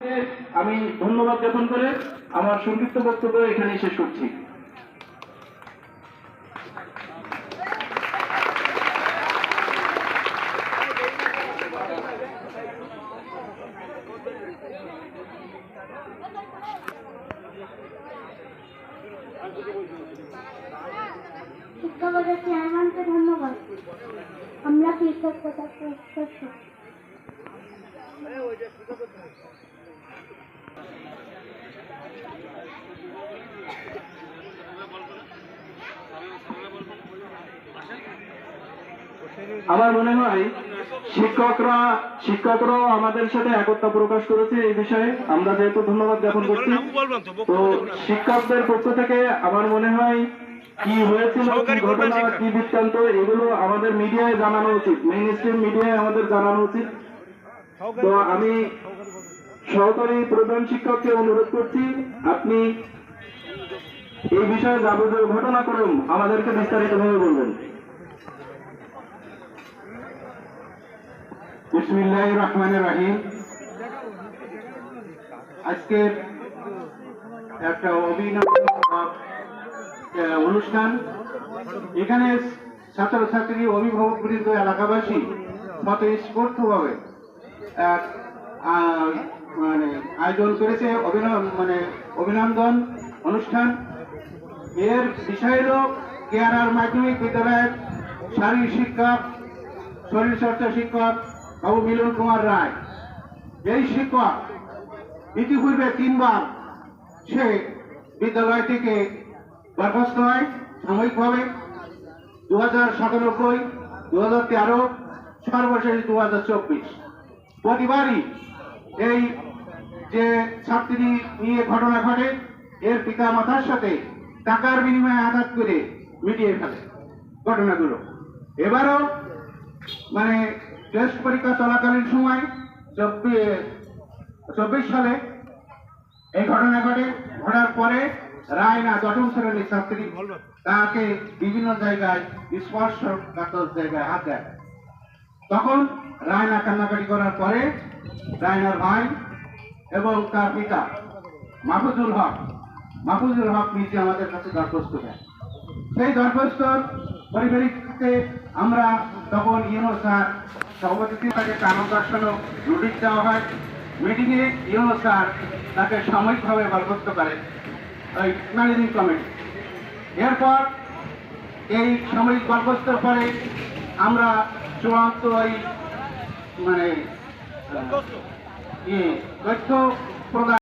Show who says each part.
Speaker 1: আমি ধন্যবাদ জ্ঞাপন করে আমার সংক্ষিপ্ত বক্তব্য এখানেই শেষ করছি।
Speaker 2: শিক্ষা বোর্ডের চেয়ারম্যানকে ধন্যবাদ। আমরা কৃতজ্ঞতা প্রকাশ করছি।
Speaker 1: আমার মনে হয় শিক্ষকরাও আমাদের সাথে একতা প্রকাশ করেছে এই বিষয়ে। আমরা যেহেতু ধন্যবাদ জ্ঞাপন করছি, তো শিক্ষকদের পক্ষ থেকে আমার মনে হয় কি হয়েছিল, কি ঘটনা, কি বৃত্তান্ত, এগুলো আমাদের মিডিয়ায় জানানো উচিত, মেইন স্ট্রিম মিডিয়ায় আমাদের জানানো উচিত। তো আমি সহকারী প্রধান শিক্ষককে অনুরোধ করছি, আপনি এই বিষয়ে যাবতীয় ঘটনাক্রম আমাদেরকে বিস্তারিতভাবে বলবেন। বিসমিল্লাহির রহমানির রহিম। আজকের একটা অভিনব অনুষ্ঠান, এখানে ছাত্রছাত্রী, অভিভাবক বৃন্দ, এলাকাবাসী স্বতঃস্ফূর্তভাবে আয়োজন করেছে অভিনন্দন অনুষ্ঠান। এর বিষয় হল কেয়ারার মাধ্যমিক বিদ্যালয়ের শারীরিক শিক্ষক, শরীরচর্চা শিক্ষক বাবু মিলন কুমার রায়। এই শিক্ষক ইতিপূর্বে 3 বার সে বিদ্যালয় থেকে বরখাস্ত হয় সাময়িকভাবে, 2097, 2013, সর্বশেষ 2024। প্রতিবারই এই যে ছাত্রী নিয়ে ঘটনা ঘটে, এর পিতা মাতার সাথে টাকার বিনিময়ে আঘাত করে মিটিয়ে ফেলে ঘটনাগুলো। এবারও টেস্ট পরীক্ষা চলাকালীন সময় 24 সালে এই ঘটনা ঘটার পরে রায়না 8ম শ্রেণীর ছাত্রী তাকে বিভিন্ন জায়গায় স্পর্শকাতর জায়গায় হাত দেয়। তখন রায়না কান্নাকাটি করার পরে রায়নার ভাই এবং তার পিতা মাহফুজুল হক নিজে আমাদের কাছে দরখাস্ত দেয়। সেই দরখাস্তর পরিপ্রেক্ষিতে আমরা তখন ইউনো স্যার সভাপতি তাকে কারণ দর্শানো নোটিশ দেওয়া হয়। মিটিংয়ে ইউনো স্যার তাকে সাময়িকভাবে বরখাস্ত করেন ওই ম্যানেজিং কমিটি। এরপর এই সাময়িক বরখাস্তর পরে আমরা চূড়ান্ত তথ্য প্রদান